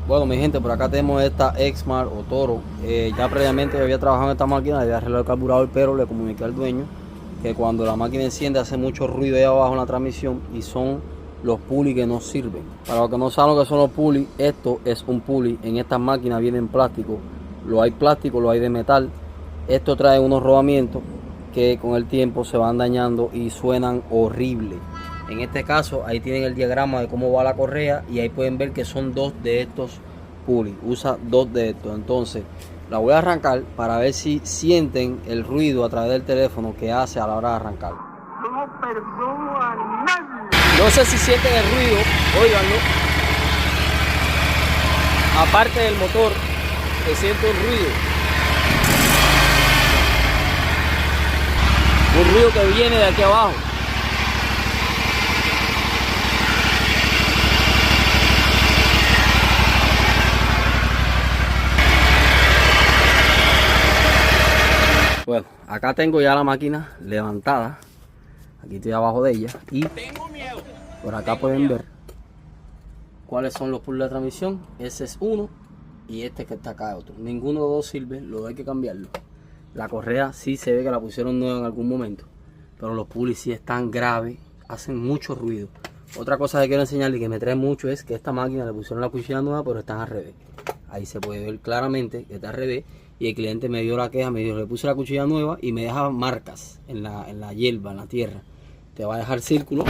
Bueno, mi gente, por acá tenemos esta Exmar o Toro. Ya previamente había trabajado en esta máquina, había arreglado el carburador, pero le comuniqué al dueño que cuando la máquina enciende hace mucho ruido ahí abajo en la transmisión y son los pulleys que no sirven. Para los que no saben lo que son los pulleys, esto es un pulley. En estas máquinas viene en plástico, lo hay plástico, lo hay de metal. Esto trae unos rodamientos que con el tiempo se van dañando y suenan horrible. En este caso, ahí tienen el diagrama de cómo va la correa y ahí pueden ver que son dos de estos pulleys. Usa dos de estos. Entonces, la voy a arrancar para ver si sienten el ruido a través del teléfono que hace a la hora de arrancar. No perdono a nadie. No sé si sienten el ruido, óiganlo. Aparte del motor, se siente un ruido. Un ruido que viene de aquí abajo. Bueno, acá tengo ya la máquina levantada. Aquí estoy abajo de ella. Y por acá pueden ver cuáles son los pulleys de transmisión. Ese es uno y este que está acá es otro. Ninguno de los dos sirve, los hay que cambiarlo. La correa sí se ve que la pusieron nueva en algún momento, pero los pulleys sí están graves, hacen mucho ruido. Otra cosa que quiero enseñarles y que me trae mucho es que esta máquina le pusieron la cuchilla nueva, pero están al revés. Ahí se puede ver claramente que está al revés. Y el cliente me dio la queja, me dijo, le puse la cuchilla nueva y me deja marcas en la hierba, en la tierra. Te va a dejar círculo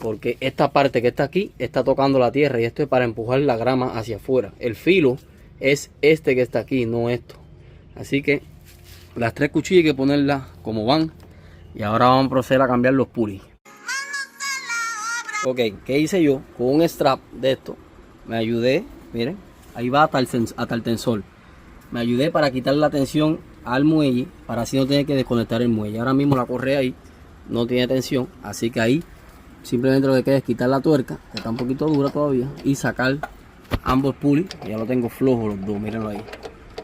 porque esta parte que está aquí está tocando la tierra y esto es para empujar la grama hacia afuera. El filo es este que está aquí, no esto. Así que las tres cuchillas hay que ponerlas como van. Y ahora vamos a proceder a cambiar los pulleys. Ok, ¿qué hice yo? Con un strap de esto me ayudé, miren, ahí va hasta el tensor. Me ayudé para quitar la tensión al muelle, para así no tener que desconectar el muelle. Ahora mismo la correa ahí no tiene tensión, así que ahí simplemente lo que queda es quitar la tuerca, que está un poquito dura todavía, y sacar ambos pulleys. Ya lo tengo flojo los dos, mírenlo ahí.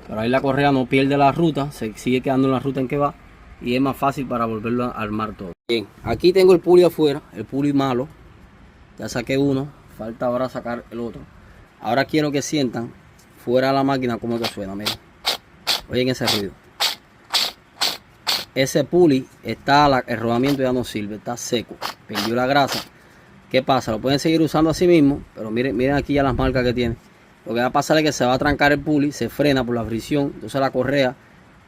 Pero ahí la correa no pierde la ruta, se sigue quedando en la ruta en que va, y es más fácil para volverlo a armar todo. Bien, aquí tengo el pulley afuera, el pulley malo. Ya saqué uno, falta ahora sacar el otro. Ahora quiero que sientan fuera de la máquina como que suena, miren. Oyen ese ruido. Ese pulley está, el rodamiento ya no sirve, está seco, perdió la grasa. ¿Qué pasa? Lo pueden seguir usando así mismo, pero miren aquí ya las marcas que tiene. Lo que va a pasar es que se va a trancar el pulley, se frena por la fricción, entonces la correa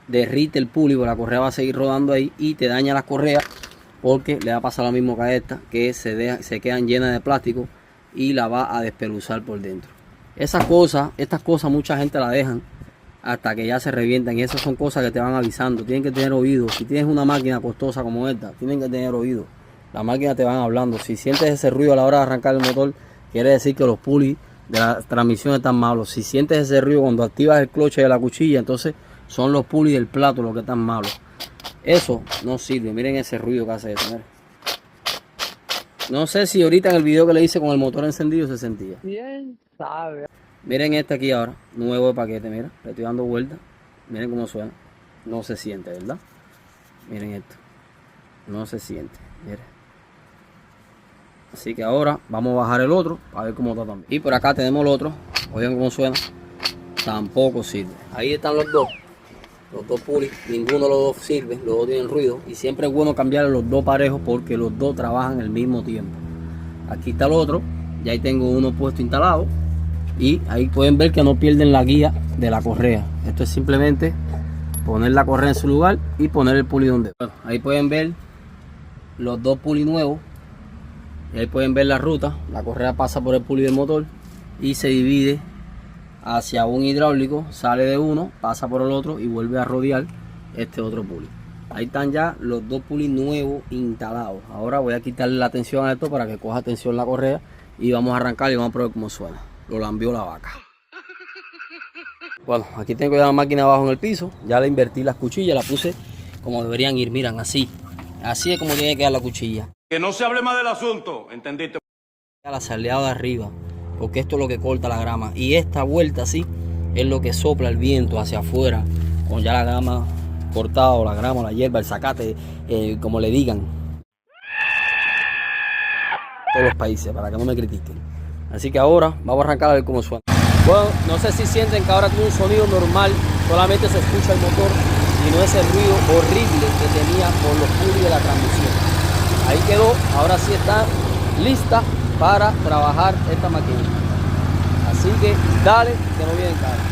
derrite el pulley, porque la correa va a seguir rodando ahí y te daña las correas, porque le va a pasar lo mismo que a esta, que se quedan llenas de plástico y la va a despeluzar por dentro. Estas cosas mucha gente la dejan hasta que ya se revientan y esas son cosas que te van avisando. Tienen que tener oídos. Si tienes una máquina costosa como esta, tienen que tener oídos. La máquina te van hablando. Si sientes ese ruido a la hora de arrancar el motor, quiere decir que los pulleys de la transmisión están malos. Si sientes ese ruido cuando activas el cloche de la cuchilla, entonces son los pulleys del plato los que están malos. Eso no sirve. Miren ese ruido que hace eso. Miren. No sé si ahorita en el video que le hice con el motor encendido se sentía. Bien sabe. Miren este aquí ahora, nuevo de paquete, mira, le estoy dando vuelta. Miren cómo suena. No se siente, ¿verdad? Miren esto. No se siente, miren. Así que ahora vamos a bajar el otro para ver cómo está también. Y por acá tenemos el otro. Oigan cómo suena. Tampoco sirve. Ahí están los dos. Los dos pulleys. Ninguno de los dos sirve. Los dos tienen ruido. Y siempre es bueno cambiar los dos parejos porque los dos trabajan al mismo tiempo. Aquí está el otro. Ya ahí tengo uno puesto instalado. Y ahí pueden ver que no pierden la guía de la correa. Esto es simplemente poner la correa en su lugar y poner el pulley donde. Bueno, ahí pueden ver los dos pulleys nuevos. Y ahí pueden ver la ruta. La correa pasa por el pulley del motor y se divide hacia un hidráulico. Sale de uno, pasa por el otro y vuelve a rodear este otro pulley. Ahí están ya los dos pulleys nuevos instalados. Ahora voy a quitarle la tensión a esto para que coja tensión la correa y vamos a arrancar y vamos a probar cómo suena. Lo lambió la vaca. Bueno, aquí tengo ya la máquina abajo en el piso. Ya le invertí las cuchillas, las puse como deberían ir. Miran, así. Así es como tiene que quedar la cuchilla. Que no se hable más del asunto, ¿entendiste? La saleada de arriba, porque esto es lo que corta la grama. Y esta vuelta así es lo que sopla el viento hacia afuera, con ya la grama cortada, o la grama, la hierba, el zacate, como le digan. Todos los países, para que no me critiquen. Así que ahora vamos a arrancar a ver cómo suena. Bueno, no sé si sienten que ahora tiene un sonido normal, solamente se escucha el motor y no ese ruido horrible que tenía por los pulis de la transmisión. Ahí quedó, ahora sí está lista para trabajar esta maquinita. Así que dale, que no viene caro.